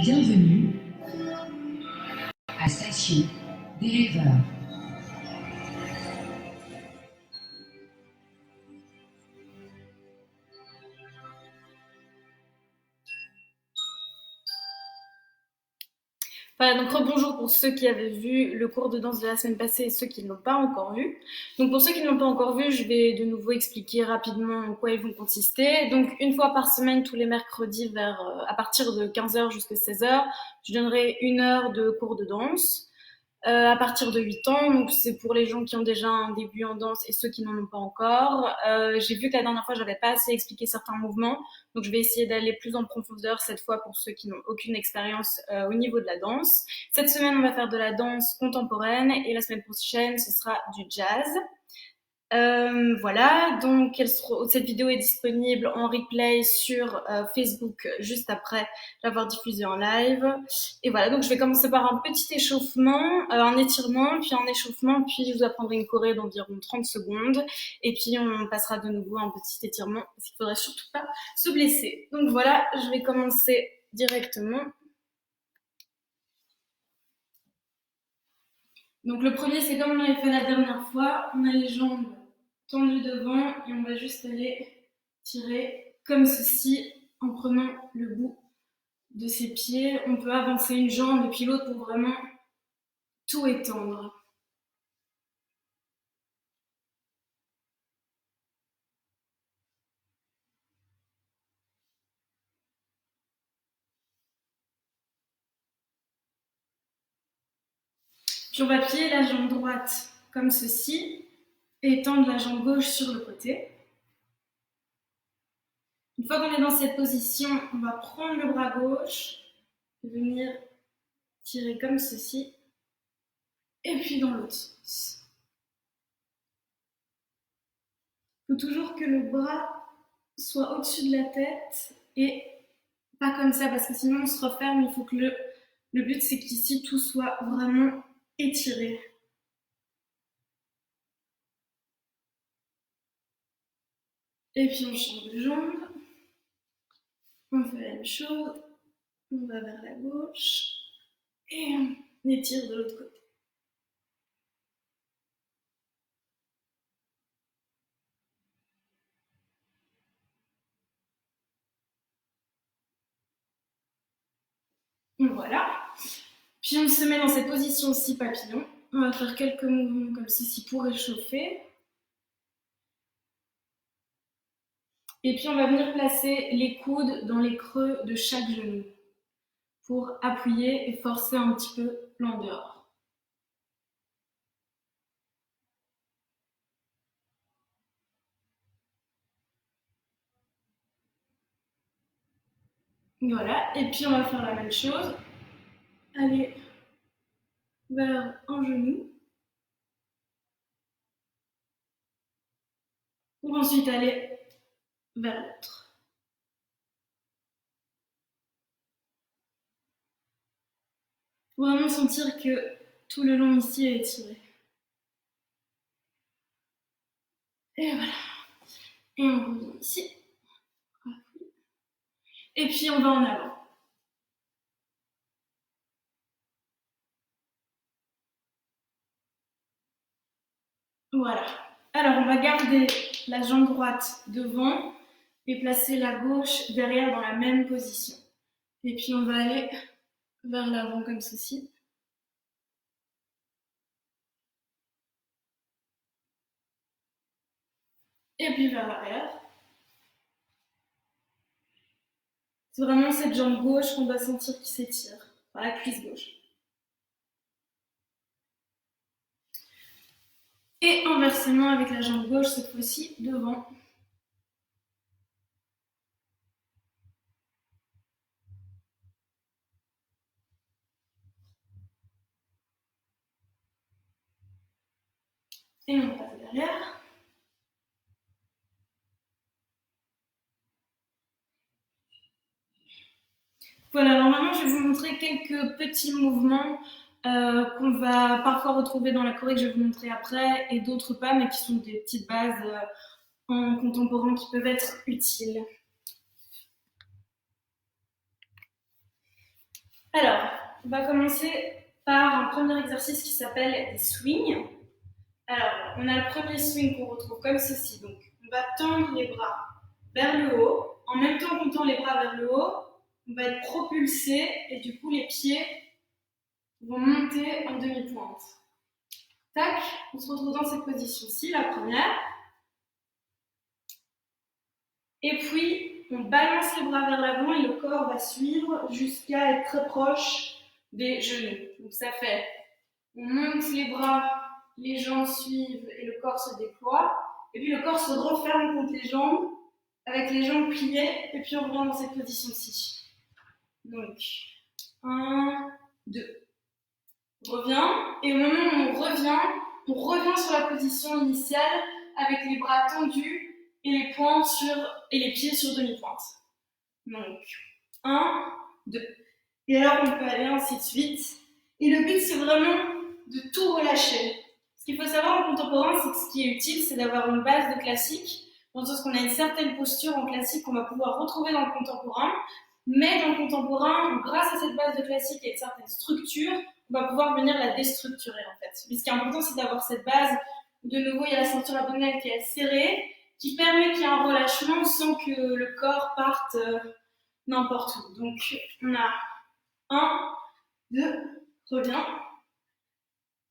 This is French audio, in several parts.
Bienvenue à Station des rêveurs. Voilà, donc rebonjour pour ceux qui avaient vu le cours de danse de la semaine passée et ceux qui ne l'ont pas encore vu. Donc pour ceux qui ne l'ont pas encore vu, je vais de nouveau expliquer rapidement en quoi ils vont consister. Donc une fois par semaine, tous les mercredis à partir de 15h jusqu'à 16h, je donnerai 1 heure de cours de danse. À partir de 8 ans, donc c'est pour les gens qui ont déjà un début en danse et ceux qui n'en ont pas encore. J'ai vu que la dernière fois, j'avais pas assez expliqué certains mouvements, donc je vais essayer d'aller plus en profondeur cette fois pour ceux qui n'ont aucune expérience au niveau de la danse. Cette semaine, on va faire de la danse contemporaine et la semaine prochaine, ce sera du jazz. Voilà, donc cette vidéo est disponible en replay sur Facebook juste après l'avoir diffusée en live. Et voilà, donc je vais commencer par un petit échauffement, un étirement, puis un échauffement, puis je vous apprendrai une choré d'environ 30 secondes. Et puis on passera de nouveau à un petit étirement, parce qu'il faudrait surtout pas se blesser. Donc voilà, je vais commencer directement. Donc le premier, c'est comme on l'avait fait la dernière fois, on a les jambes tendues devant et on va juste aller tirer comme ceci en prenant le bout de ses pieds. On peut avancer une jambe et puis l'autre pour vraiment tout étendre. Puis on va plier la jambe droite comme ceci et étendre la jambe gauche sur le côté. Une fois qu'on est dans cette position, on va prendre le bras gauche et venir tirer comme ceci et puis dans l'autre sens. Il faut toujours que le bras soit au-dessus de la tête et pas comme ça parce que sinon on se referme. Il faut que le but c'est qu'ici tout soit vraiment étiré. Et puis on change de jambe. On fait la même chose. On va vers la gauche et on étire de l'autre côté. Voilà. Puis on se met dans cette position-ci papillon. On va faire quelques mouvements comme ceci pour réchauffer. Et puis on va venir placer les coudes dans les creux de chaque genou pour appuyer et forcer un petit peu l'en dehors. Voilà, et puis on va faire la même chose. Aller vers un genou. Pour ensuite aller vers l'autre. Faut vraiment sentir que tout le long ici est étiré. Et voilà. Et on revient ici. Et puis on va en avant. Voilà. Alors on va garder la jambe droite devant et placer la gauche derrière dans la même position. Et puis on va aller vers l'avant comme ceci. Et puis vers l'arrière. C'est vraiment cette jambe gauche qu'on doit sentir qui s'étire, par la cuisse gauche. Et inversement avec la jambe gauche, cette fois-ci devant. Et on passe derrière. Voilà, alors maintenant je vais vous montrer quelques petits mouvements qu'on va parfois retrouver dans la choré que je vais vous montrer après et d'autres pas, mais qui sont des petites bases en contemporain qui peuvent être utiles. Alors, on va commencer par un premier exercice qui s'appelle des swings. Alors, on a le premier swing qu'on retrouve comme ceci. Donc, on va tendre les bras vers le haut. En même temps qu'on tend les bras vers le haut, on va être propulsé et du coup, les pieds vont monter en demi-pointe. Tac, on se retrouve dans cette position-ci, la première. Et puis, on balance les bras vers l'avant et le corps va suivre jusqu'à être très proche des genoux. Donc ça fait, on monte les bras, les jambes suivent et le corps se déploie. Et puis le corps se referme contre les jambes avec les jambes pliées et puis on revient dans cette position-ci. Donc, 1, 2. On revient et au moment où on revient sur la position initiale avec les bras tendus et les poings et les pieds sur demi-pointe. Donc, 1, 2. Et alors, on peut aller ainsi de suite. Et le but, c'est vraiment de tout relâcher. Ce qu'il faut savoir en contemporain, c'est que ce qui est utile, c'est d'avoir une base de classique, dans le sens qu'on a une certaine posture en classique qu'on va pouvoir retrouver dans le contemporain. Mais dans le contemporain, grâce à cette base de classique et une certaine structure, on va pouvoir venir la déstructurer en fait. Mais ce qui est important, c'est d'avoir cette base où de nouveau, il y a la ceinture abdominale qui est serrée, qui permet qu'il y ait un relâchement sans que le corps parte n'importe où. Donc, on a 1, 2, reviens,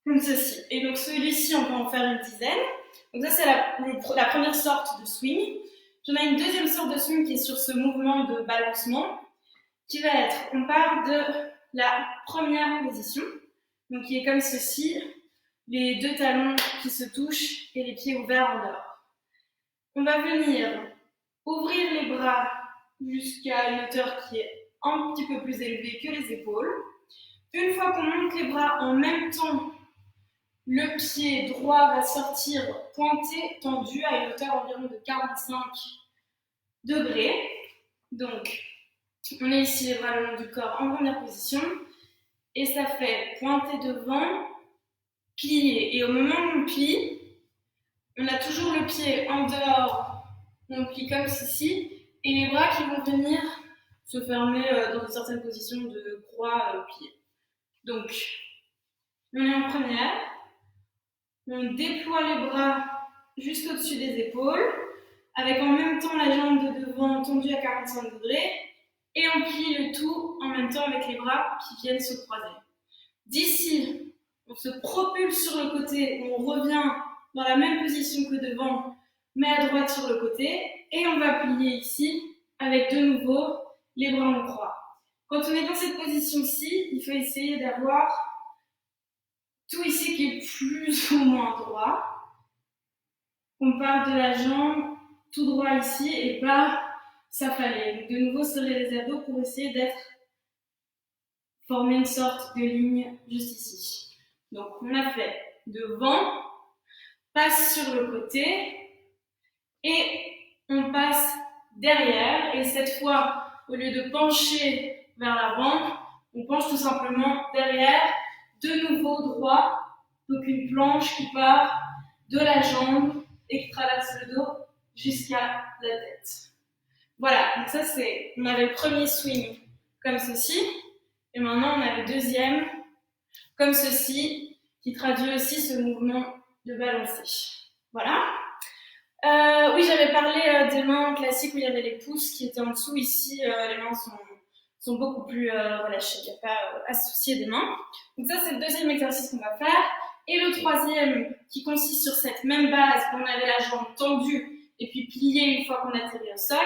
comme ceci. Et donc, celui-ci, on peut en faire une dizaine. Donc, ça, c'est la première sorte de swing. J'en ai une deuxième sorte de swing qui est sur ce mouvement de balancement, qui va être, on part de la première position, donc qui est comme ceci, les deux talons qui se touchent et les pieds ouverts en dehors. On va venir ouvrir les bras jusqu'à une hauteur qui est un petit peu plus élevée que les épaules. Une fois qu'on monte les bras en même temps, le pied droit va sortir pointé, tendu à une hauteur environ de 45 degrés. Donc, on est ici les bras le long du corps en première position. Et ça fait pointer devant, plier. Et au moment où on plie, on a toujours le pied en dehors, on plie comme ceci, et les bras qui vont venir se fermer dans une certaine position de croix pliée. Donc, on est en première, on déploie les bras juste au-dessus des épaules, avec en même temps la jambe de devant tendue à 45 degrés, et on plie le tout en même temps avec les bras qui viennent se croiser. D'ici, on se propulse sur le côté, on revient dans la même position que devant, mais à droite sur le côté, et on va plier ici avec de nouveau les bras en croix. Quand on est dans cette position-ci, il faut essayer d'avoir tout ici qui est plus ou moins droit. On part de la jambe tout droit ici et pas s'affaler. De nouveau serrer les abdos pour essayer former une sorte de ligne juste ici. Donc on a fait devant, passe sur le côté et on passe derrière. Et cette fois, au lieu de pencher vers l'avant, on penche tout simplement derrière, de nouveau droit. Donc une planche qui part de la jambe et qui traverse le dos jusqu'à la tête. Voilà, donc ça c'est, on avait le premier swing comme ceci, et maintenant on a le deuxième comme ceci, qui traduit aussi ce mouvement de balancer. Voilà. Oui, j'avais parlé des mains classiques où il y avait les pouces qui étaient en dessous. Ici, les mains sont beaucoup plus relâchées. Il n'y a pas à se soucier des mains. Donc ça, c'est le deuxième exercice qu'on va faire. Et le troisième, qui consiste sur cette même base, où on avait la jambe tendue et puis pliée une fois qu'on atterrit au sol.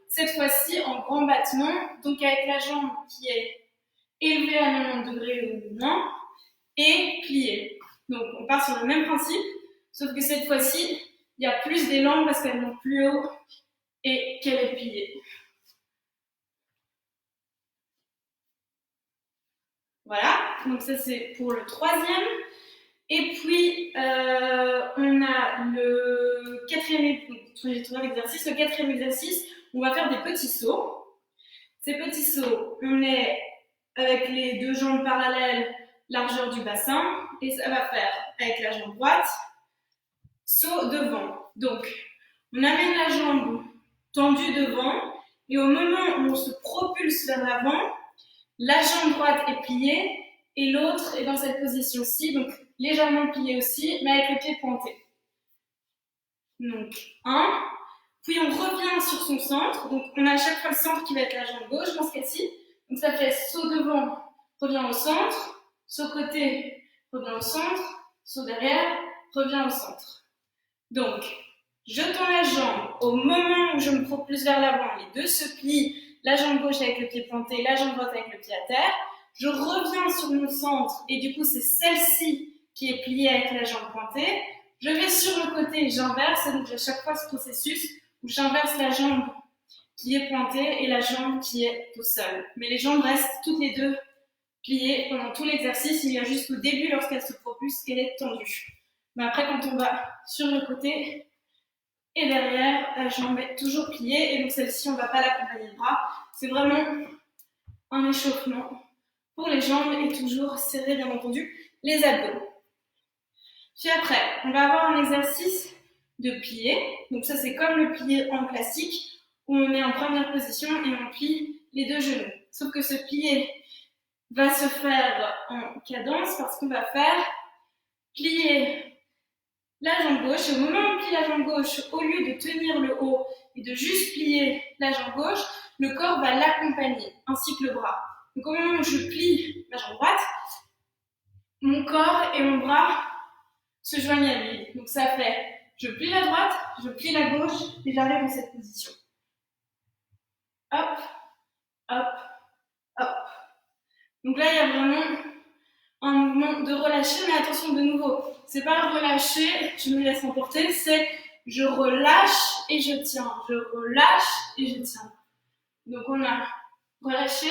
Cette fois-ci, en grand battement, donc avec la jambe qui est élevée à 90 degrés ou moins, et pliée. Donc on part sur le même principe, sauf que cette fois-ci, il y a plus d'élan parce qu'elle monte plus haut et qu'elle est pliée. Voilà, donc ça c'est pour le troisième. Et puis, on a le quatrième exercice. Le quatrième exercice, on va faire des petits sauts. Ces petits sauts, on est avec les deux jambes parallèles, largeur du bassin, et ça va faire avec la jambe droite, saut devant. Donc, on amène la jambe tendue devant, et au moment où on se propulse vers l'avant, La jambe droite est pliée et l'autre est dans cette position-ci, donc légèrement pliée aussi, mais avec le pied pointé. Donc, 1. Puis on revient sur son centre. Donc, on a à chaque fois le centre qui va être la jambe gauche dans ce cas-ci. Donc, ça fait saut devant, revient au centre, saut côté, revient au centre, saut derrière, revient au centre. Donc, je tends la jambe. Au moment où je me propulse vers l'avant, les deux se plient. La jambe gauche avec le pied pointé, la jambe droite avec le pied à terre. Je reviens sur mon centre et du coup, c'est celle-ci qui est pliée avec la jambe pointée. Je vais sur le côté et j'inverse. Donc, j'ai à chaque fois ce processus où j'inverse la jambe qui est pointée et la jambe qui est tout seul. Mais les jambes restent toutes les deux pliées pendant tout l'exercice. Il y a juste au début, lorsqu'elle se propulse, qu'elle est tendue. Mais après, quand on va sur le côté et derrière, la jambe est toujours pliée. Et donc, celle-ci, on ne va pas l'accompagner de bras. C'est vraiment un échauffement pour les jambes et toujours serrer, bien entendu, les abdos. Puis après, on va avoir un exercice de plié. Donc ça, c'est comme le plié en classique, où on est en première position et on plie les deux genoux. Sauf que ce plié va se faire en cadence parce qu'on va faire plier la jambe gauche. Et au moment où on plie la jambe gauche, au lieu de tenir le haut et de juste plier la jambe gauche, le corps va l'accompagner, ainsi que le bras. Donc au moment où je plie ma jambe droite, mon corps et mon bras se joignent à lui. Donc ça fait, je plie la droite, je plie la gauche et j'arrive dans cette position. Hop, hop, hop. Donc là, il y a vraiment un mouvement de relâcher, mais attention de nouveau, c'est pas relâcher, je me laisse emporter, c'est je relâche et je tiens, je relâche et je tiens. Donc on a relâché,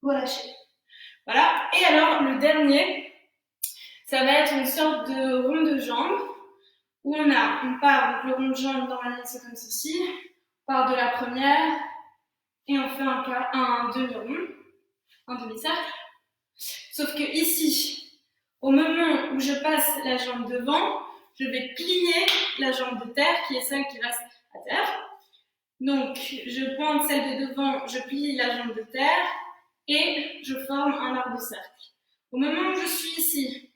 relâché. Voilà. Et alors le dernier, ça va être une sorte de rond de jambe où on part, donc le rond de jambe normalement c'est comme ceci, on part de la première et on fait un demi-rond, un demi-cercle. Sauf que ici, au moment où je passe la jambe devant, je vais plier la jambe de terre qui est celle qui reste à terre. Donc je pointe celle de devant, je plie la jambe de terre et je forme un arc de cercle. Au moment où je suis ici,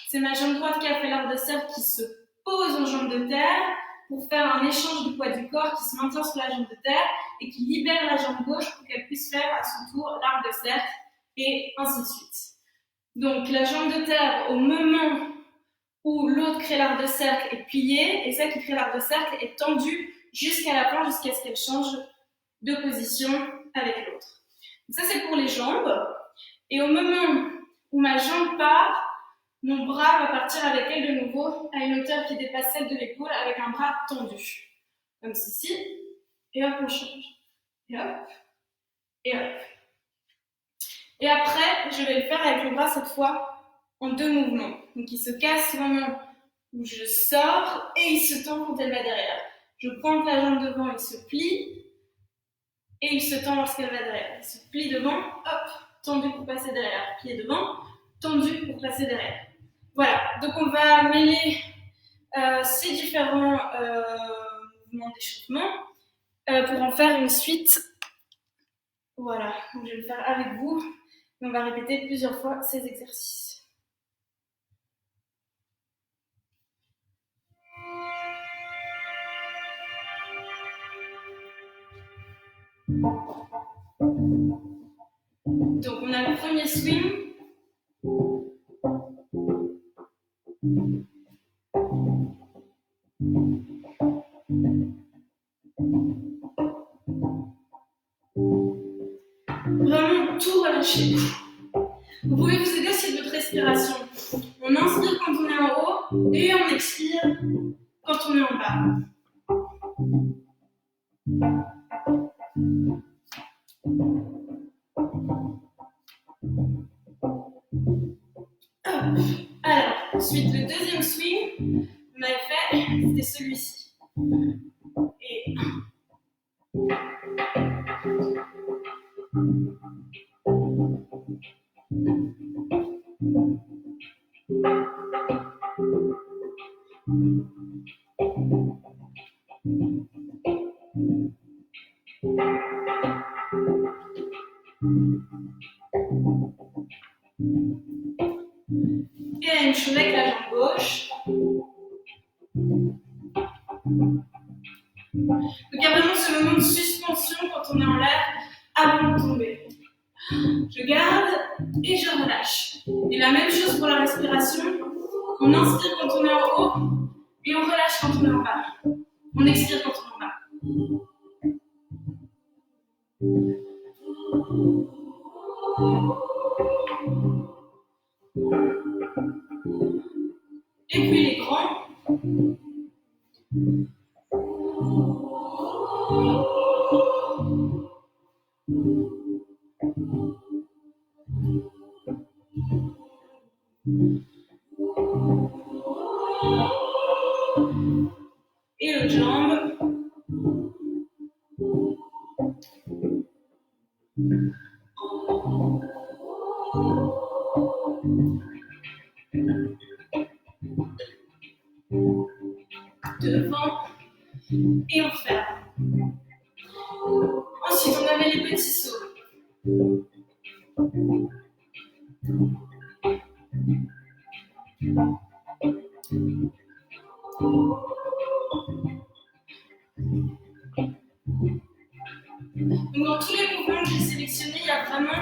c'est ma jambe droite qui a fait l'arc de cercle qui se pose en jambe de terre pour faire un échange du poids du corps qui se maintient sur la jambe de terre et qui libère la jambe gauche pour qu'elle puisse faire à son tour l'arc de cercle et ainsi de suite. Donc la jambe de terre, au moment où l'autre crée l'arc de cercle, est pliée et celle qui crée l'arc de cercle est tendue jusqu'à la fin, jusqu'à ce qu'elle change de position avec l'autre. Ça c'est pour les jambes. Et au moment où ma jambe part, mon bras va partir avec elle de nouveau à une hauteur qui dépasse celle de l'épaule avec un bras tendu. Comme ceci. Et hop, on change. Et hop. Et hop. Et après, je vais le faire avec le bras cette fois en deux mouvements. Donc il se casse au moment où je sors et il se tend quand elle va derrière. Je pointe la jambe devant, il se plie et il se tend lorsqu'elle va derrière. Il se plie devant, hop, tendu pour passer derrière. Plié devant, tendu pour passer derrière. Voilà, donc on va mêler ces différents mouvements d'échauffement pour en faire une suite. Voilà, donc je vais le faire avec vous. Et on va répéter plusieurs fois ces exercices. Donc on a le premier swing. Vraiment tout relâcher. Vous pouvez vous aider aussi de votre respiration. On inspire quand on est en haut et on expire quand on est en bas. Alors, ensuite le deuxième swing, on avait fait, c'était celui-ci. Et Donc il y a vraiment ce moment de suspension quand on est en l'air avant de tomber. Je garde et je relâche. Et la même chose pour la respiration. On inspire quand on est en haut et on relâche quand on est en bas. On expire quand on est en bas. Et puis les grands. Et l'autre jambe. Devant. Et on ferme. Ensuite, on avait les petits sauts. Donc, dans tous les mouvements que j'ai sélectionnés, il y a vraiment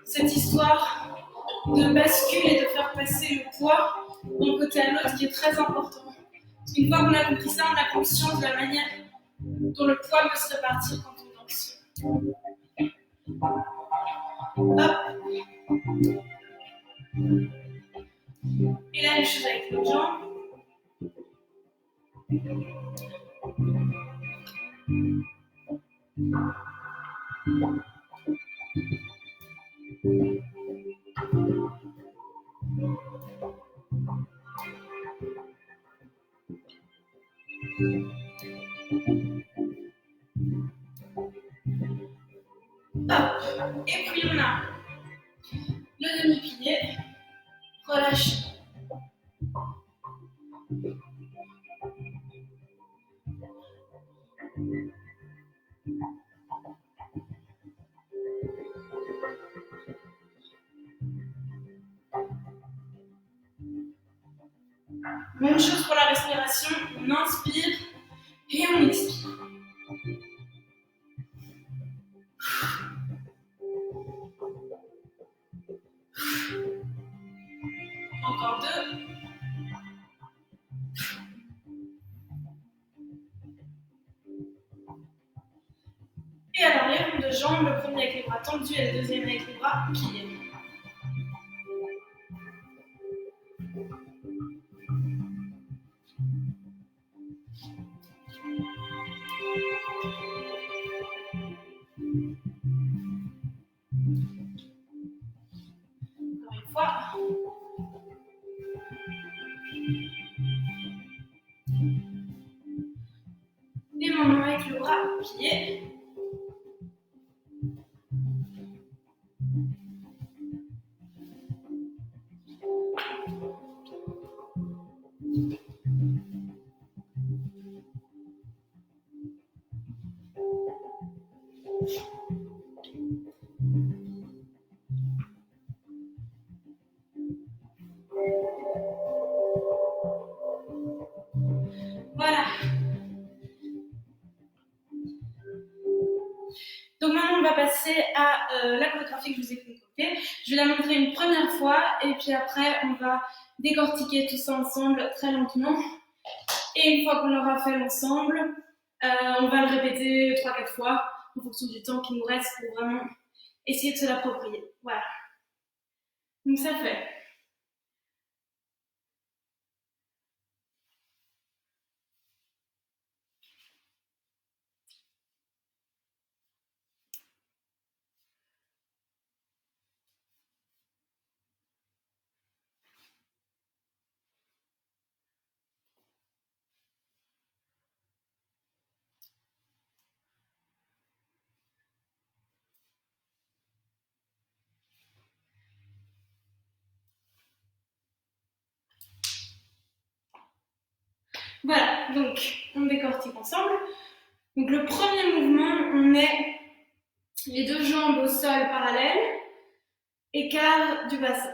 cette histoire de bascule et de faire passer le poids d'un côté à l'autre qui est très important. Parce qu'une fois qu'on a compris ça, on a conscience de la manière dont le poids peut se répartir quand on danse. Hop. Et la même chose avec l'autre jambe. Hop. Et puis on a le demi-pilier. Relâche. Même chose pour la respiration. On inspire et on expire. Encore deux. Et à l'arrière, on de jambes, le premier avec les bras tendus et le deuxième avec les bras pliés. Encore une fois. Et maintenant avec le bras plié. Voilà. Donc maintenant, on va passer à la chorégraphie que je vous ai concoctée. Je vais la montrer une première fois et puis après, on va décortiquer tout ça ensemble très lentement. Et une fois qu'on l'aura fait ensemble, on va le répéter 3-4 fois en fonction du temps qui nous reste pour vraiment essayer de se l'approprier. Voilà. Donc ça fait. Voilà, donc on décortique ensemble. Donc le premier mouvement, on met les deux jambes au sol parallèles, écart du bassin.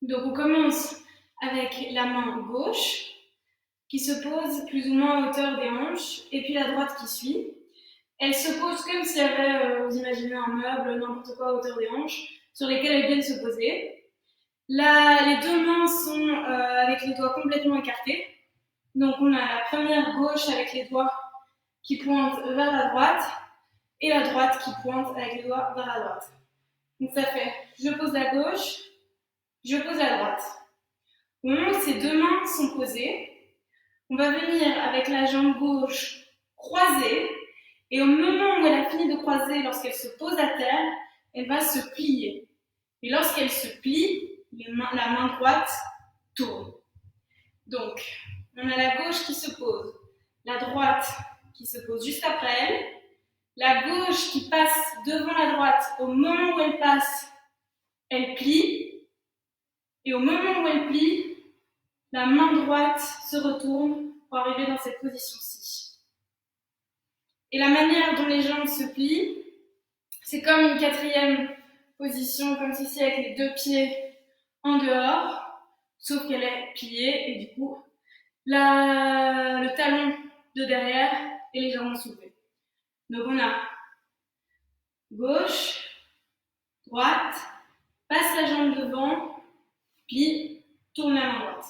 Donc on commence avec la main gauche, qui se pose plus ou moins à hauteur des hanches, et puis la droite qui suit. Elle se pose comme s'il y avait, vous imaginez un meuble, n'importe quoi à hauteur des hanches, sur lesquelles elles viennent se poser. Là, les deux mains sont avec les doigts complètement écartés. Donc on a la première gauche avec les doigts qui pointent vers la droite, et la droite qui pointe avec les doigts vers la droite. Donc ça fait, je pose la gauche, je pose la droite. Au moment où ces deux mains sont posées, on va venir avec la jambe gauche croisée, et au moment où elle a fini de croiser, lorsqu'elle se pose à terre, elle va se plier. Et lorsqu'elle se plie, la main droite tourne. Donc, on a la gauche qui se pose, la droite qui se pose juste après elle, la gauche qui passe devant la droite, au moment où elle passe, elle plie, et au moment où elle plie, la main droite se retourne pour arriver dans cette position-ci. Et la manière dont les jambes se plient, c'est comme une quatrième position, comme ceci avec les deux pieds en dehors, sauf qu'elle est pliée et du coup, le talon de derrière est légèrement soulevé. Donc on a gauche, droite, passe la jambe devant, plie, tourne la main droite.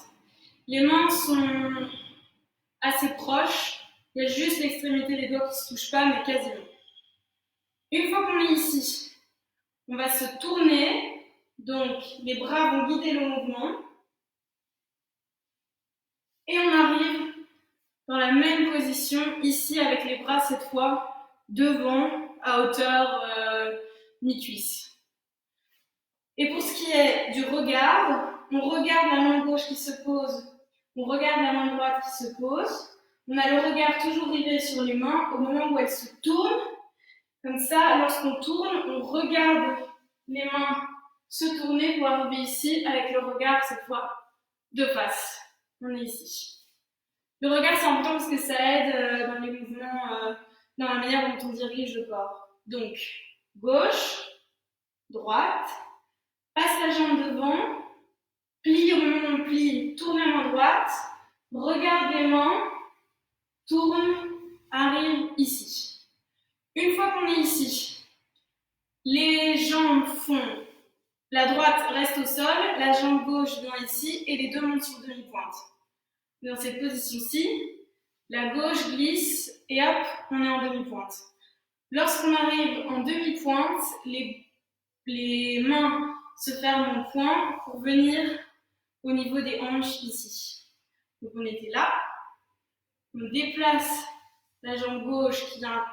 Les mains sont assez proches, il y a juste l'extrémité des doigts qui ne se touchent pas, mais quasiment. Une fois qu'on est ici, on va se tourner, donc les bras vont guider le mouvement, et on arrive dans la même position, ici avec les bras cette fois devant, à hauteur mi-cuisse. Et pour ce qui est du regard, on regarde la main gauche qui se pose, on regarde la main droite qui se pose, on a le regard toujours rivé sur les mains au moment où elles se tournent. Comme ça, lorsqu'on tourne, on regarde les mains se tourner pour arriver ici avec le regard cette fois de face. On est ici. Le regard, c'est important parce que ça aide dans les mouvements, dans la manière dont on dirige le corps. Donc, gauche, droite, passe la jambe devant, plie au moment où on plie, tourne la main droite, regarde les mains, tourne, arrive ici. Une fois qu'on est ici, les jambes font, la droite reste au sol, la jambe gauche vient ici et les deux montent sur demi-pointe. Dans cette position-ci, la gauche glisse et hop, on est en demi-pointe. Lorsqu'on arrive en demi-pointe, les mains se ferment en point pour venir au niveau des hanches ici. Donc on était là, on déplace la jambe gauche qui vient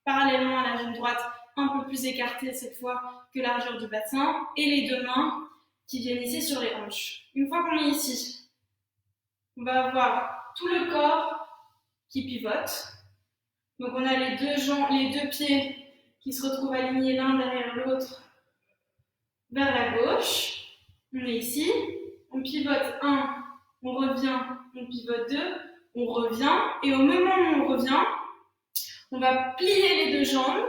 parallèlement à la jambe droite, un peu plus écartée cette fois que la largeur du bassin, et les deux mains qui viennent ici sur les hanches. Une fois qu'on est ici, on va avoir tout le corps qui pivote. Donc on a les deux pieds qui se retrouvent alignés l'un derrière l'autre vers la gauche. On est ici, on pivote 1, on revient, on pivote 2, on revient, et au moment où on revient, on va plier les deux jambes,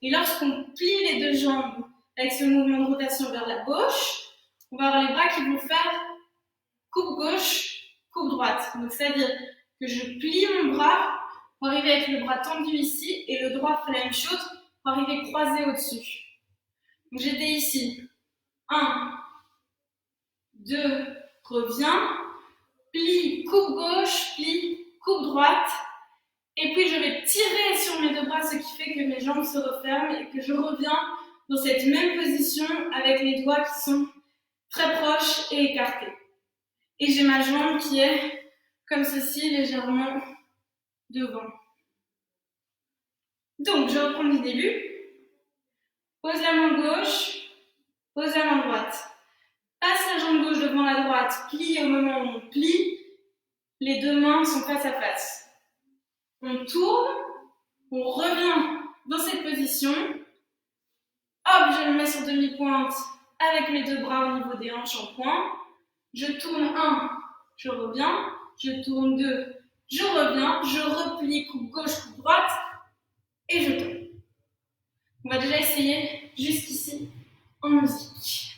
et lorsqu'on plie les deux jambes avec ce mouvement de rotation vers la gauche, on va avoir les bras qui vont faire coupe gauche, coupe droite. Donc c'est-à-dire que je plie mon bras pour arriver avec le bras tendu ici, et le droit fait la même chose pour arriver croisé au-dessus. Donc j'étais ici, 1, 2, reviens, plie, coupe gauche, plie, coupe droite, et puis je vais tirer sur mes deux bras, ce qui fait que mes jambes se referment et que je reviens dans cette même position avec les doigts qui sont très proches et écartés. Et j'ai ma jambe qui est comme ceci, légèrement devant. Donc, je reprends du début. Pose la main gauche, pose la main droite. Passe la jambe gauche devant la droite, plie au moment où on plie. Les deux mains sont face à face. On tourne, on revient dans cette position. Hop, je me mets sur demi-pointe avec mes deux bras au niveau des hanches en point. Je tourne 1, je reviens. Je tourne 2, je reviens. Je replie, coupe gauche, coupe droite. Et je tourne. On va déjà essayer jusqu'ici en musique.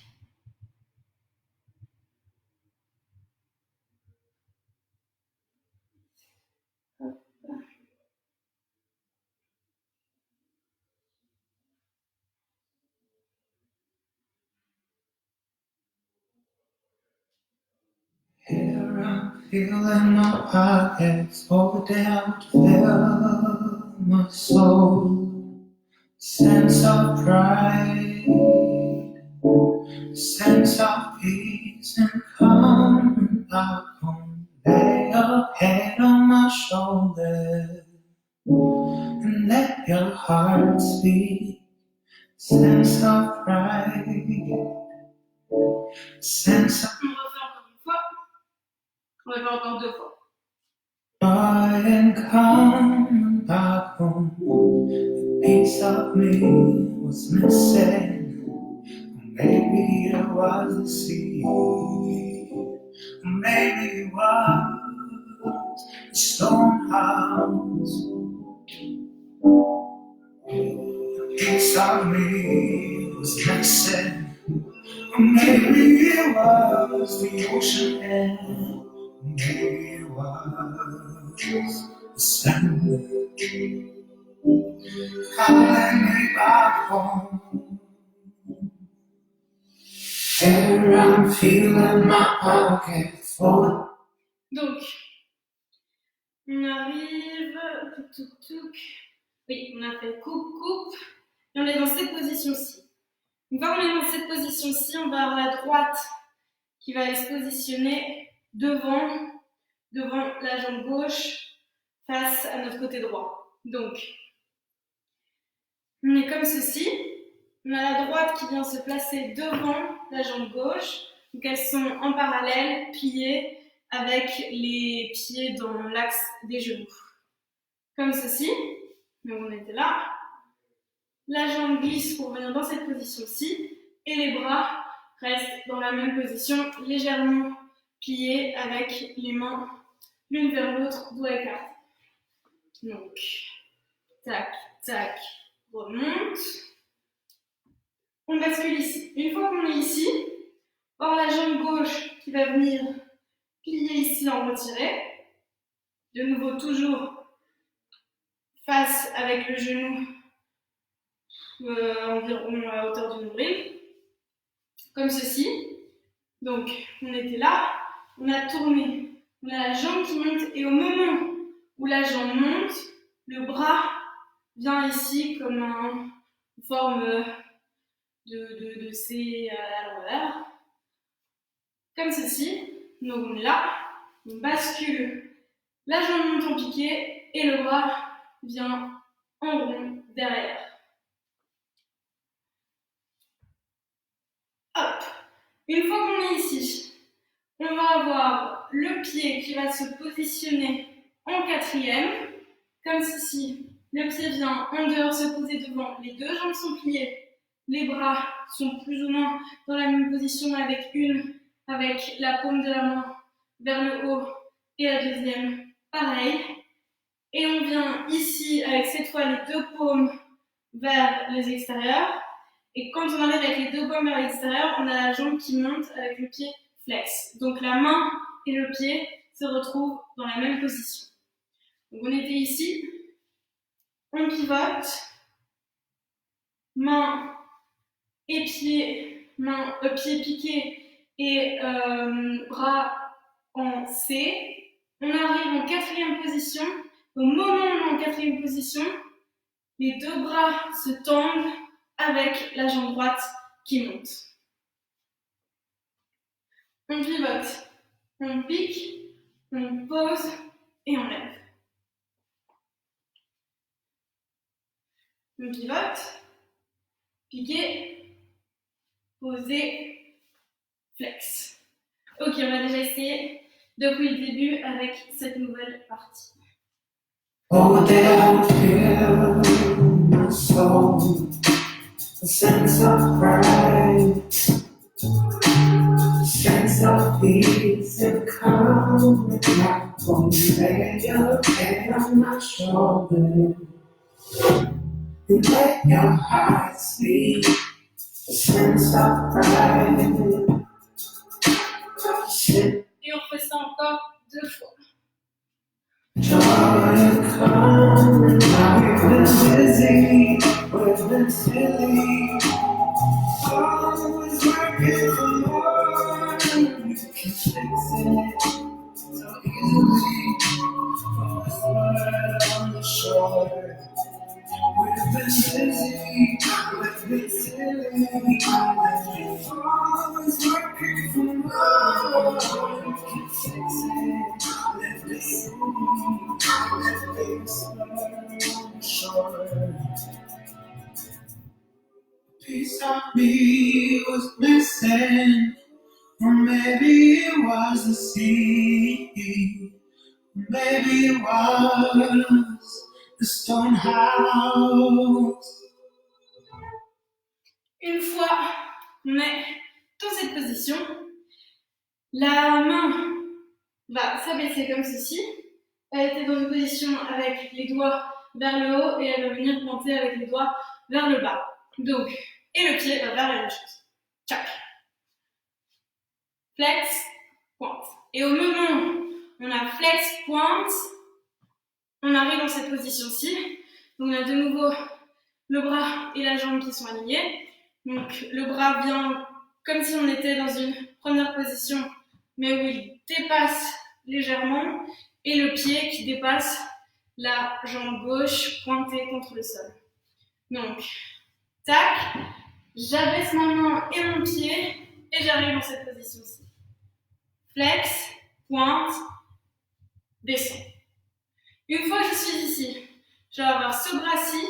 I'm feeling my pockets overwhelmed, fill my soul. Sense of pride, sense of peace and calm. Back home, lay your head on my shoulder and let your heart speak. Sense of pride, sense of On va faire encore 2 fois. joy and calm. Back home, the piece of me was missing. Maybe it was the sea, maybe it was the stone house. A piece of me was missing. Maybe it was the ocean air, maybe it was the sun calling me back home. Here I'm feeling my pocket full. Donc, on arrive, touc. Oui, on a fait coupe, et on est dans cette position-ci. Une fois qu'on est dans cette position-ci, on va avoir la droite qui va aller se positionner devant la jambe gauche face à notre côté droit. Donc, on est comme ceci. On a la droite qui vient se placer devant la jambe gauche. Donc, elles sont en parallèle, pliées, avec les pieds dans l'axe des genoux. Comme ceci. Donc, on était là. La jambe glisse pour venir dans cette position-ci. Et les bras restent dans la même position, légèrement pliés avec les mains l'une vers l'autre, doigts écartés. Donc, tac, tac, remonte. On bascule ici. Une fois qu'on est ici, on va avoir la jambe gauche qui va venir plier ici en retiré. De nouveau, toujours face avec le genou environ à la hauteur du nombril. Comme ceci. Donc, on était là, on a tourné, on a la jambe qui monte et au moment où la jambe monte, le bras vient ici comme une forme de C à l'envers. Comme ceci. Donc, on est là, on bascule, la jambe monte en piqué et le bras vient en rond derrière. Hop. Une fois qu'on est ici, on va avoir le pied qui va se positionner en quatrième, comme ceci. Le pied vient en dehors se poser devant, les deux jambes sont pliées, les bras sont plus ou moins dans la même position avec la paume de la main vers le haut et la deuxième pareil. Et on vient ici avec cette fois les deux paumes vers les extérieurs. Et quand on arrive avec les deux paumes vers l'extérieur, on a la jambe qui monte avec le pied flex. Donc la main et le pied se retrouvent dans la même position. Donc on était ici, on pivote, main et pied, pied piqué et bras en C. On arrive en quatrième position. Au moment où on est en quatrième position, les deux bras se tendent avec la jambe droite qui monte. On pivote, on pique, on pose et on lève. On pivote, piquer, poser, flex. Ok, on va déjà essayer depuis le début avec cette nouvelle partie. Oh, there I feel my soul, a sense of pride, a sense of peace and calm. Like when you lay your head on my shoulder, you let your heart speak, a sense of pride. Et on fait ça encore 2 fois. Joy and calm, and now we've been busy, we've been silly. Always working for more than you can fix it. been busy, we've been silly, we've always working from home. Keep fixing, let me see, let me slow short. Piece of me was missing, or maybe it was the sea, maybe it was the stone house. Une fois qu'on est dans cette position, la main va s'abaisser comme ceci. Elle était dans une position avec les doigts vers le haut et elle va venir pointer avec les doigts vers le bas. Donc, et le pied va faire la même chose. Tchac. Flex, pointe. Et au moment où on a flex, pointe, on arrive dans cette position-ci. Donc on a de nouveau le bras et la jambe qui sont alignés. Donc le bras vient comme si on était dans une première position, mais où il dépasse légèrement, et le pied qui dépasse la jambe gauche pointée contre le sol. Donc, tac, j'abaisse ma main et mon pied, et j'arrive dans cette position-ci. Flex, pointe, descend. Une fois que je suis ici, je vais avoir ce bras-ci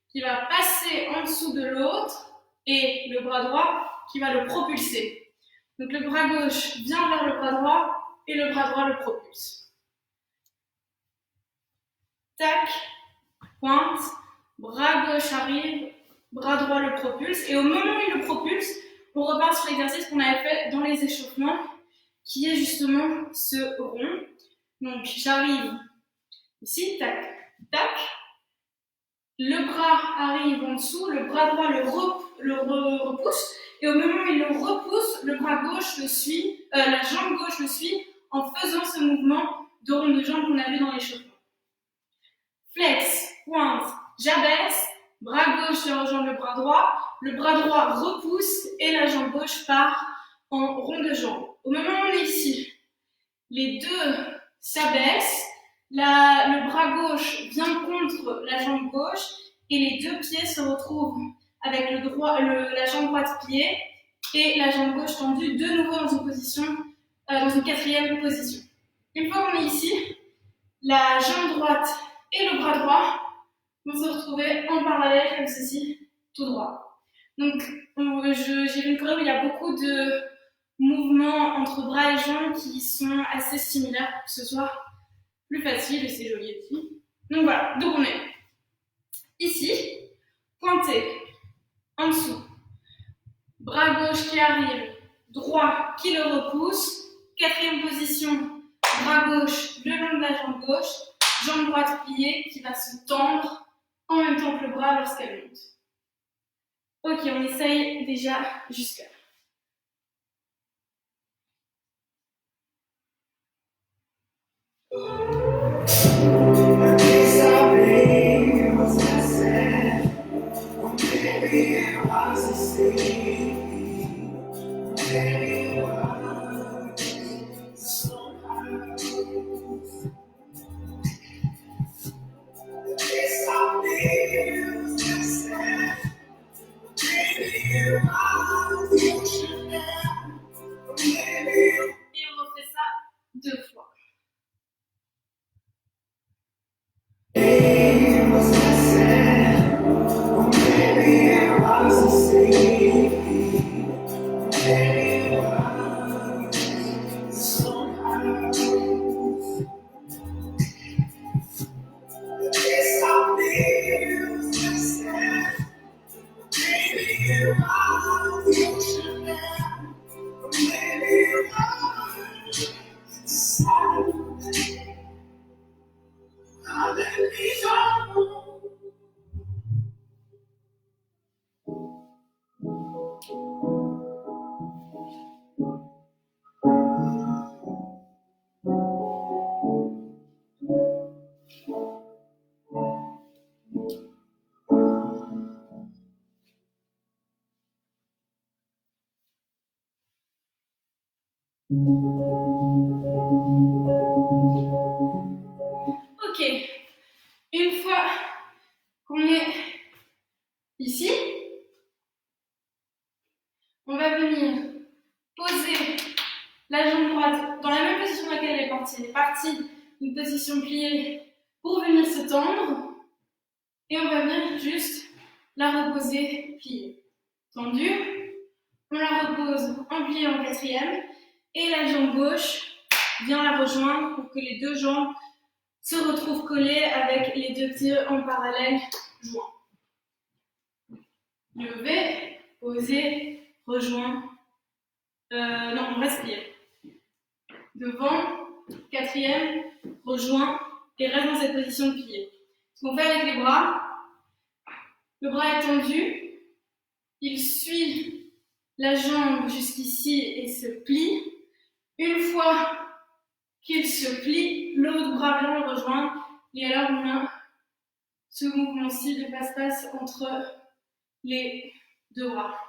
qui va passer en dessous de l'autre et le bras droit qui va le propulser. Donc le bras gauche vient vers le bras droit et le bras droit le propulse. Tac, pointe, bras gauche arrive, bras droit le propulse. Et au moment où il le propulse, on repart sur l'exercice qu'on avait fait dans les échauffements, qui est justement ce rond. Donc j'arrive ici, tac, tac. Le bras arrive en dessous, le bras droit le repousse, et au moment où il le repousse, le bras gauche le suit, la jambe gauche le suit en faisant ce mouvement de rond de jambe qu'on a vu dans l'échauffement. Flex, pointe, j'abaisse, bras gauche vient rejoindre le bras droit repousse et la jambe gauche part en rond de jambe. Au moment où on est ici, les deux s'abaissent, le bras gauche vient contre la jambe gauche et les deux pieds se retrouvent avec la jambe droite pliée et la jambe gauche tendue de nouveau dans une position, dans une quatrième position. Une fois qu'on est ici, la jambe droite et le bras droit vont se retrouver en parallèle comme ceci, tout droit. Donc j'ai vu une choré où il y a beaucoup de mouvements entre bras et jambes qui sont assez similaires pour que ce soit plus facile et c'est joli aussi. Donc voilà, donc on est ici, pointé, en dessous, bras gauche qui arrive, droit qui le repousse, quatrième position, bras gauche le long de la jambe gauche, jambe droite pliée qui va se tendre en même temps que le bras lorsqu'elle monte. Ok, on essaye déjà jusqu'à là. A piece of me was missing, or maybe it was the sea, maybe it was the stone house. A piece of me was missing, maybe it was the ocean now, or maybe it Et on refait ça 2 fois. was missing, or maybe it was the sea, maybe it was the stone house. A piece of me was missing, maybe it was the ocean now, or maybe it was the sun. Now let me go. Ok, une fois qu'on est Ici, on va venir poser la jambe droite dans la même position dans laquelle elle est partie. Elle est partie d'une position pliée pour venir se tendre. Et on va venir juste la reposer pliée. Tendue. On la repose en plié en quatrième. Et la jambe gauche vient la rejoindre pour que les deux jambes se retrouvent collées avec les deux pieds en parallèle joints. Lever, poser, rejoindre. Non, on reste plié. Devant, quatrième, rejoint et reste dans cette position de plié. Ce qu'on fait avec les bras, le bras est tendu, il suit la jambe jusqu'ici et se plie. Une fois qu'il se plie, l'autre bras vient le rejoindre et alors on a ce mouvement-ci de passe-passe entre les deux bras.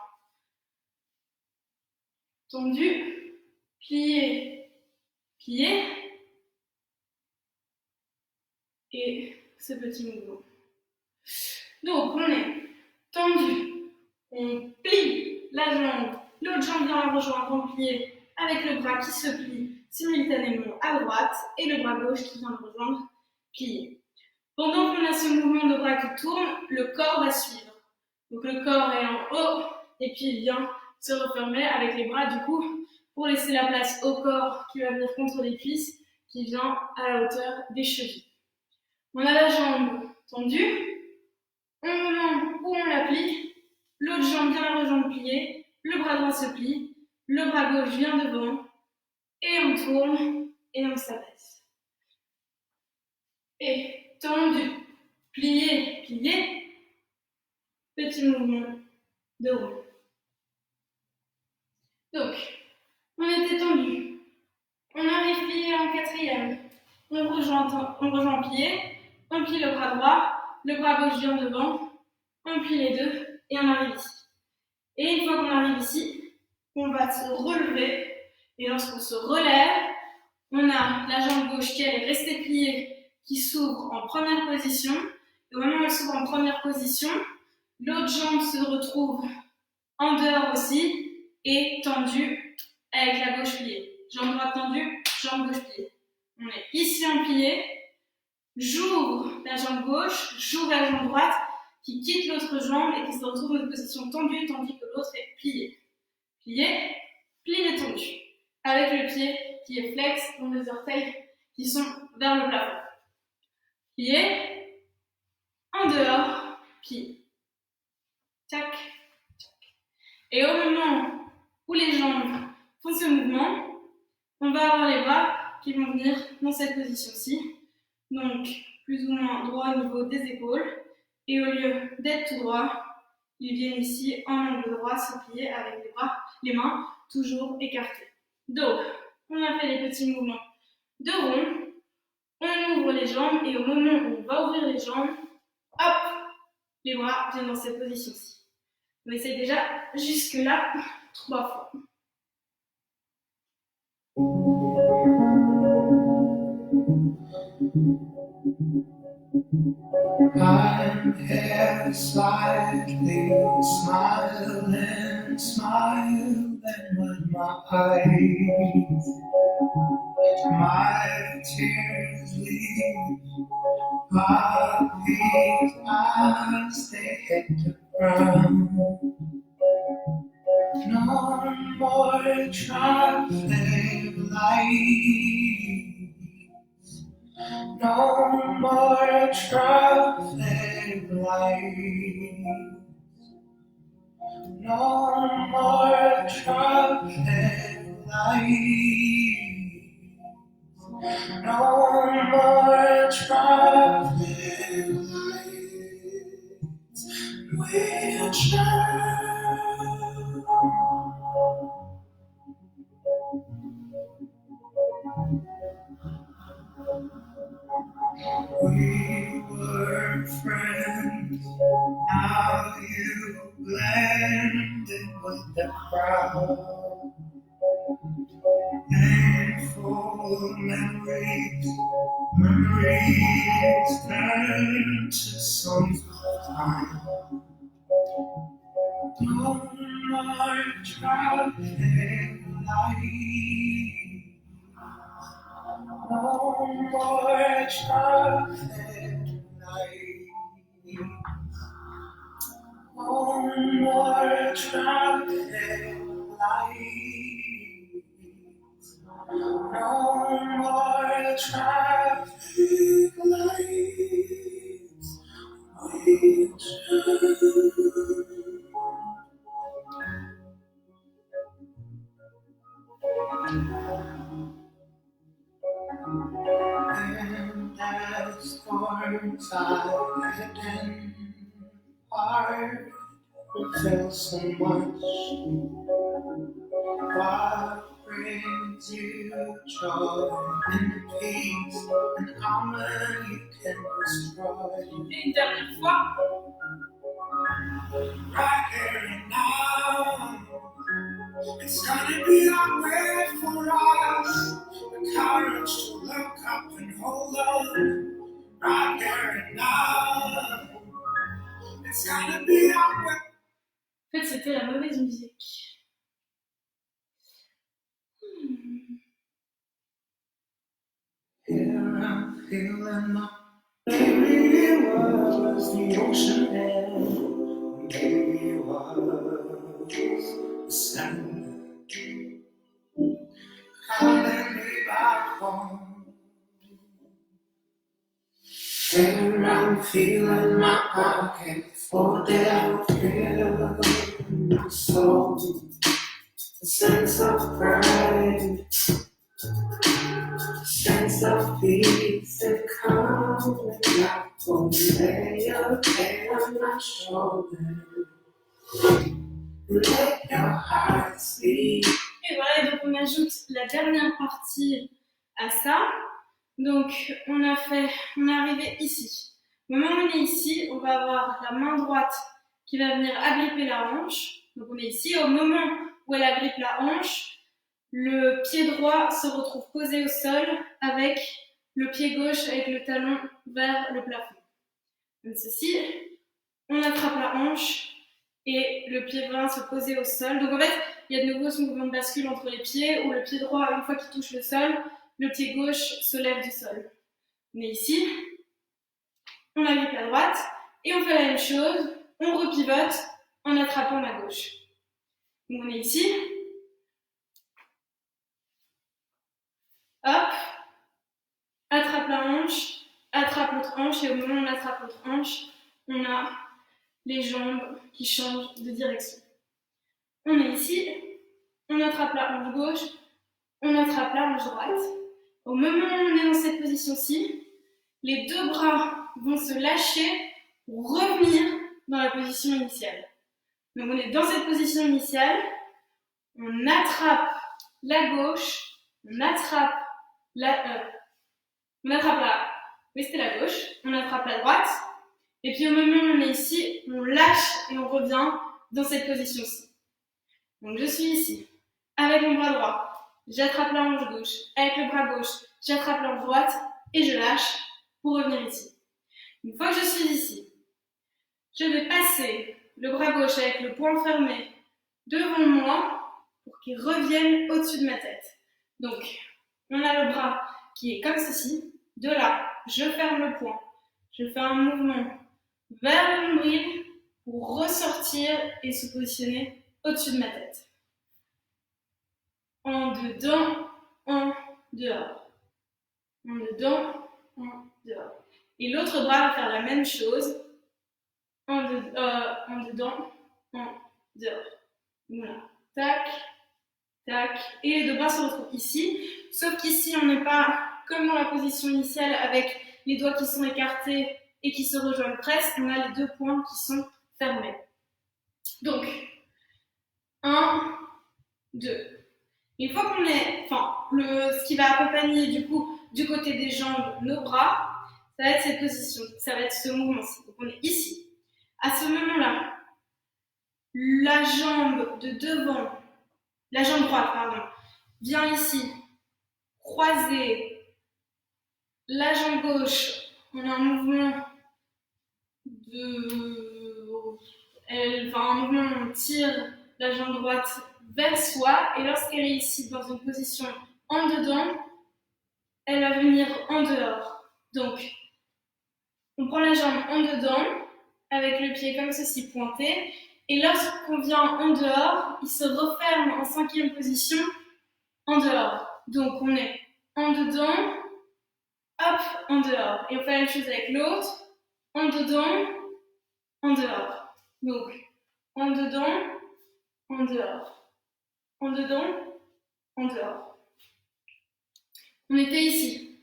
Tendu, plié, plié et ce petit mouvement. Donc on est tendu, on plie la jambe, l'autre jambe vient la rejoindre en plié avec le bras qui se plie simultanément à droite et le bras gauche qui vient le rejoindre plié. Pendant qu'on a ce mouvement de bras qui tourne, le corps va suivre. Donc le corps est en haut et puis il vient se refermer avec les bras du coup pour laisser la place au corps qui va venir contre les cuisses qui vient à la hauteur des chevilles. On a la jambe tendue, au moment où on la plie, l'autre jambe vient la rejoindre pliée, le bras droit se plie, le bras gauche vient devant et on tourne et on s'abaisse. Et tendu, plié, plié, petit mouvement de roue. Donc, on était tendu, on arrive plié en quatrième, on rejoint plié, on plie le bras droit, le bras gauche vient devant, on plie les deux et on arrive ici. Et une fois qu'on arrive ici, on va se relever et lorsqu'on se relève, on a la jambe gauche qui est restée pliée, qui s'ouvre en première position. Et au moment où elle s'ouvre en première position, l'autre jambe se retrouve en dehors aussi et tendue avec la gauche pliée. Jambe droite tendue, jambe gauche pliée. On est ici en plié, j'ouvre la jambe gauche, j'ouvre la jambe droite qui quitte l'autre jambe et qui se retrouve dans une position tendue tandis que l'autre est plié. Plié, plié, tendu. Avec le pied qui est flex, dont les orteils qui sont vers le plafond. Plié, en dehors, plié. Tac, tac. Et au moment où les jambes font ce mouvement, on va avoir les bras qui vont venir dans cette position-ci. Donc, plus ou moins droit au niveau des épaules. Et au lieu d'être tout droit, ils viennent ici en angle droit se plier avec les mains toujours écartées. Donc, on a fait les petits mouvements de rond, on ouvre les jambes et au moment où on va ouvrir les jambes, hop, les bras viennent dans cette position-ci. On essaie déjà jusque-là 3 fois. I'm here slightly, smile and smile, and with my eyes, my tears leave Poppy's eyes, they hit the ground. No more traffic lights. No more traffic lights. No more traffic lights. No more traffic lights. We'll try. We were friends, now you blend in with the crowd. Painful memories turn to songs of time. more traffic light. No more traffic light. No more traffic lights. No more traffic lights. We and as storms are hidden hard, we feel so much. What brings you joy and peace and harmony can destroy. Et une dernière fois. Right here and now, it's gonna be a way for us. The courage to look up and hold on. Right here and now, it's gonna be a way. En fait, c'était la mauvaise musique. Here I'm feeling my maybe it was the ocean air, maybe it was the sun calling me back home. Here I'm feeling my pockets full down, feel my soul, a sense of pride. Sense of peace that comes when I lay your head on my shoulder. Let your heart speak. Et voilà, donc on ajoute la dernière partie à ça. Donc on est arrivé ici. Au moment où on est ici, on va avoir la main droite qui va venir agripper la hanche. Donc on est ici. Au moment où elle agrippe la hanche, le pied droit se retrouve posé au sol avec le pied gauche avec le talon vers le plafond. Comme ceci, on attrape la hanche et le pied vient se poser au sol. Donc en fait, il y a de nouveau ce mouvement de bascule entre les pieds où le pied droit, une fois qu'il touche le sol, le pied gauche se lève du sol. On est ici, on agrippe la droite et on fait la même chose, on repivote en attrapant la gauche. Donc on est ici. Hop, attrape la hanche, attrape l'autre hanche, et au moment où on attrape l'autre hanche, on a les jambes qui changent de direction. On est ici, on attrape la hanche gauche, on attrape la hanche droite. Au moment où on est dans cette position-ci, les deux bras vont se lâcher pour revenir dans la position initiale. Donc on est dans cette position initiale, on attrape la gauche, on attrape la gauche, on attrape la droite, et puis au moment où on est ici, on lâche et on revient dans cette position-ci. Donc je suis ici, avec mon bras droit, j'attrape la hanche gauche, avec le bras gauche, j'attrape la hanche droite, et je lâche pour revenir ici. Une fois que je suis ici, je vais passer le bras gauche avec le poing fermé devant moi pour qu'il revienne au-dessus de ma tête. Donc, on a le bras qui est comme ceci. De là, je ferme le poing. Je fais un mouvement vers le nombril pour ressortir et se positionner au-dessus de ma tête. En dedans, en dehors. En dedans, en dehors. Et l'autre bras va faire la même chose. En dedans, en dehors. Voilà. Tac, tac. Et les deux bras se retrouvent ici. Sauf qu'ici, on n'est pas comme dans la position initiale avec les doigts qui sont écartés et qui se rejoignent presque. On a les deux poings qui sont fermés. Donc, 1, 2. Une fois qu'on est, ce qui va accompagner du coup du côté des jambes nos bras, ça va être cette position, ça va être ce mouvement-ci. Donc on est ici. À ce moment-là, la jambe de devant, la jambe droite, vient ici, croiser la jambe gauche. On a un mouvement un mouvement où on tire la jambe droite vers soi et lorsqu'elle est ici dans une position en dedans, elle va venir en dehors. Donc, on prend la jambe en dedans avec le pied comme ceci pointé et lorsqu'on vient en dehors, il se referme en 5e position en dehors. Donc, on est en dedans, hop, en dehors. Et on fait la même chose avec l'autre, en dedans, en dehors. Donc, en dedans, en dehors. En dedans, en dehors. On était ici.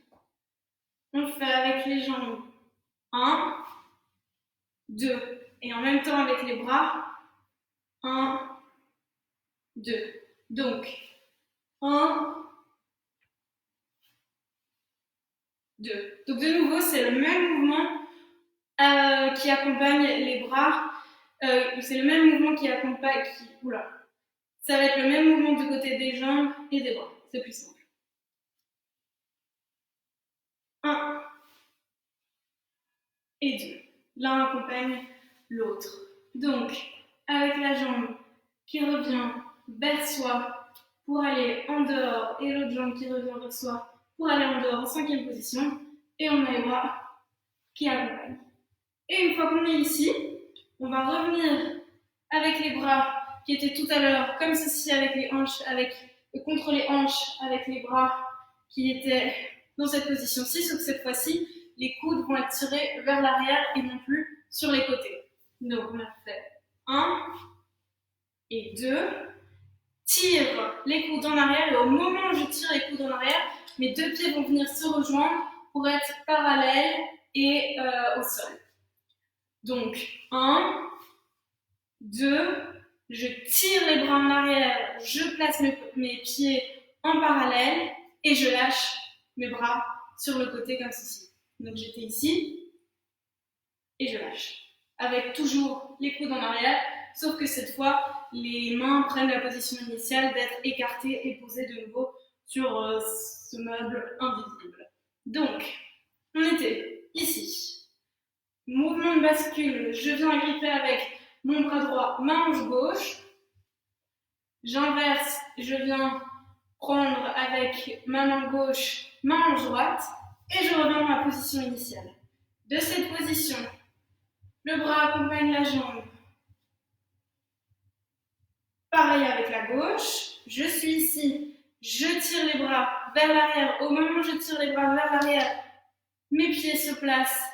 On fait avec les jambes 1, 2. Et en même temps avec les bras, 1, 2. Donc, 1, 2. Donc de nouveau, c'est le même mouvement qui accompagne les bras. C'est le même mouvement qui accompagne... Ça va être le même mouvement du côté des jambes et des bras. C'est plus simple. 1 et 2. L'un accompagne l'autre. Donc, avec la jambe qui revient vers soi pour aller en dehors et l'autre jambe qui revient vers soi pour aller en dehors en 5e position. Et on a les bras qui accompagnent. Et une fois qu'on est ici, on va revenir avec les bras qui étaient tout à l'heure comme ceci avec les hanches, contre les hanches avec les bras qui étaient dans cette position-ci, sauf que cette fois-ci, les coudes vont être tirés vers l'arrière et non plus sur les côtés. Donc on a fait 1 et 2. Tire les coudes en arrière et au moment où je tire les coudes en arrière, mes deux pieds vont venir se rejoindre pour être parallèles et au sol. Donc 1, 2, je tire les bras en arrière, je place mes pieds en parallèle et je lâche mes bras sur le côté comme ceci. Donc j'étais ici et je lâche. Avec toujours les coudes en arrière, sauf que cette fois, les mains prennent la position initiale d'être écartées et posées de nouveau sur ce meuble invisible. Donc, on était ici. Mouvement de bascule, je viens gripper avec mon bras droit, ma hanche gauche. J'inverse, je viens prendre avec ma main gauche, ma hanche droite. Et je reviens dans ma position initiale. De cette position, le bras accompagne la jambe. Pareil avec la gauche. Je suis ici. Je tire les bras vers l'arrière. Au moment où je tire les bras vers l'arrière, mes pieds se placent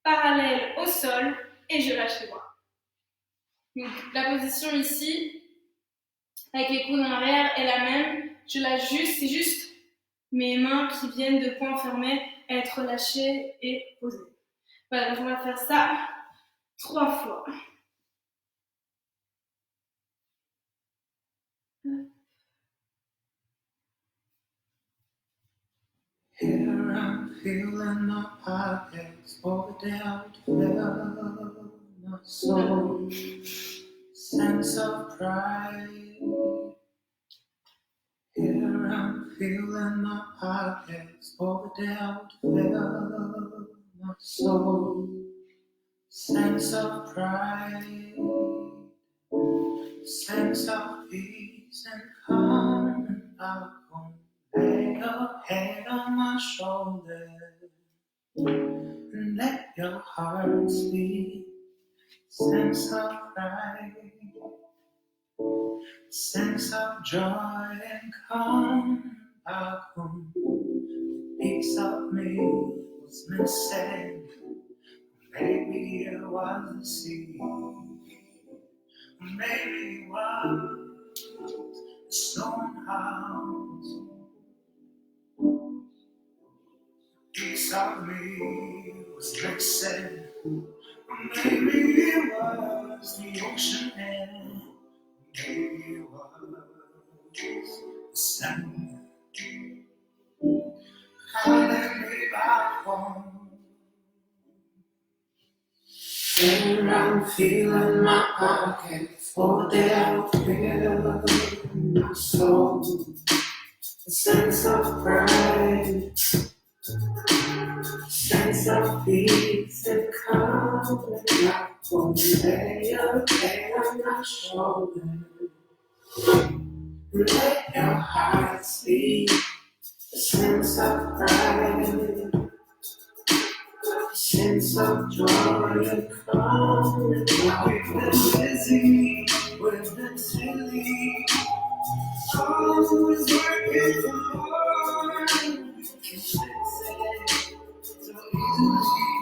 parallèles au sol et je lâche les bras. Donc la position ici, avec les coudes en arrière, est la même. Je lâche juste, c'est juste mes mains qui viennent de poings fermés être lâchées et posées. Voilà, donc on va faire ça 3 fois. Here I'm feeling my pockets over down to fill my soul. Sense of pride. Here I'm feeling my pockets over down to fill my soul. Sense of pride. Sense of peace and coming back home. Lay your head on my shoulder and let your heart speak. Sense of pride, sense of joy and come back home. The piece of me was missing. Maybe it was the sea. Maybe it was the stone house. Piece of me was missing. Maybe it was the ocean air. Maybe it was the sun. Calling me back home. Here I'm feeling my pockets full down, fill my soul. A sense of pride. Sense of peace and calm and light. Won't you lay your head on my shoulder? Let your heart speak a sense of pride, a sense of joy and calm. We've been busy, we've been silly, always working for more. We can fix it so easily,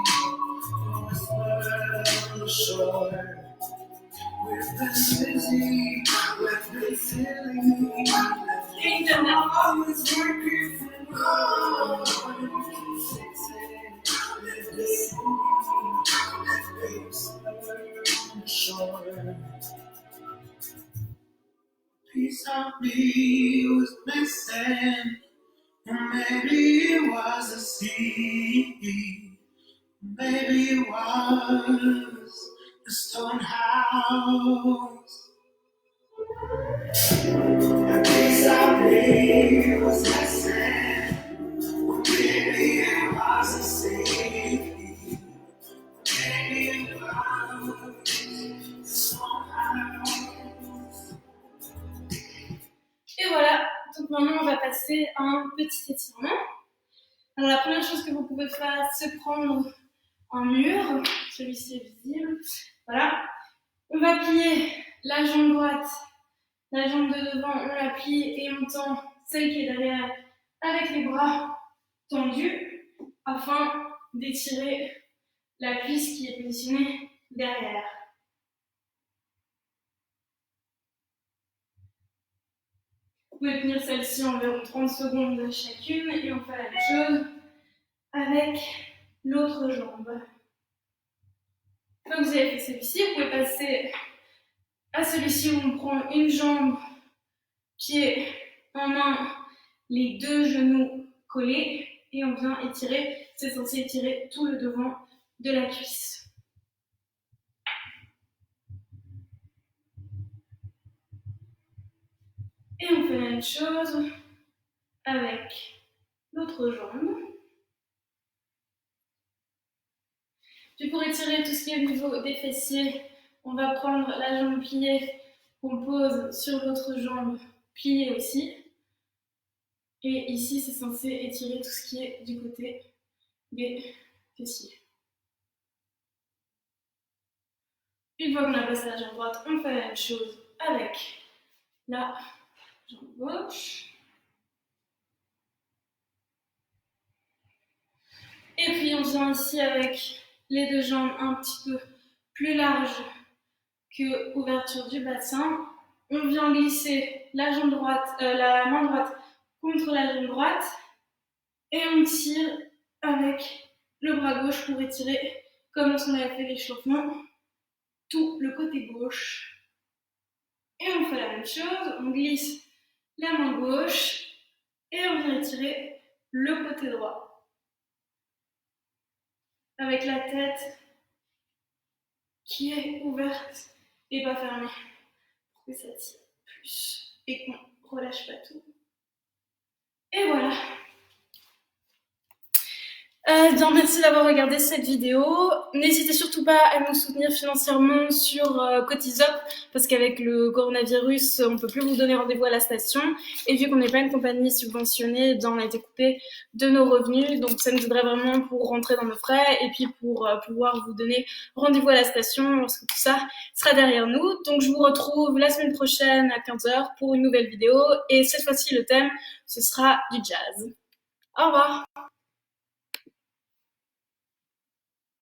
whisper on the shore. We've been busy, we've been silly, always working for more. We can fix it, let the sea, whisper on the shore. Piece of me was missing, and maybe it was a seed, maybe it was the stone house. A piece of me was missing, well, maybe it was a seed, maybe it was the stone house. Et voilà, donc maintenant on va passer à un petit étirement. Alors la première chose que vous pouvez faire, c'est prendre un mur, celui-ci est visible, voilà. On va plier la jambe droite, la jambe de devant, on la plie et on tend celle qui est derrière avec les bras tendus afin d'étirer la cuisse qui est positionnée derrière. Vous pouvez tenir celle-ci environ 30 secondes chacune et on fait la même chose avec l'autre jambe. Une fois que vous avez fait celui-ci, vous pouvez passer à celui-ci où on prend une jambe, pied en main, les deux genoux collés et on vient étirer, c'est censé étirer tout le devant de la cuisse. Et on fait la même chose avec l'autre jambe. Puis pour étirer tout ce qui est au niveau des fessiers, on va prendre la jambe pliée qu'on pose sur l'autre jambe pliée aussi. Et ici, c'est censé étirer tout ce qui est du côté des fessiers. Une fois qu'on a passé la jambe droite, on fait la même chose avec la jambe gauche. Et puis on vient ici avec les deux jambes un petit peu plus larges que l'ouverture du bassin. On vient glisser la jambe droite, la main droite contre la jambe droite et on tire avec le bras gauche pour étirer, comme on avait fait l'échauffement, tout le côté gauche. Et on fait la même chose, on glisse la main gauche et on vient étirer le côté droit. Avec la tête qui est ouverte et pas fermée pour que ça tire plus et qu'on relâche pas tout. Et voilà. Bien, merci d'avoir regardé cette vidéo. N'hésitez surtout pas à nous soutenir financièrement sur Cotisop parce qu'avec le coronavirus, on ne peut plus vous donner rendez-vous à la station. Et vu qu'on n'est pas une compagnie subventionnée, on a été coupé de nos revenus. Donc ça nous aiderait vraiment pour rentrer dans nos frais et puis pour pouvoir vous donner rendez-vous à la station lorsque tout ça sera derrière nous. Donc je vous retrouve la semaine prochaine à 15h pour une nouvelle vidéo. Et cette fois-ci, le thème, ce sera du jazz. Au revoir.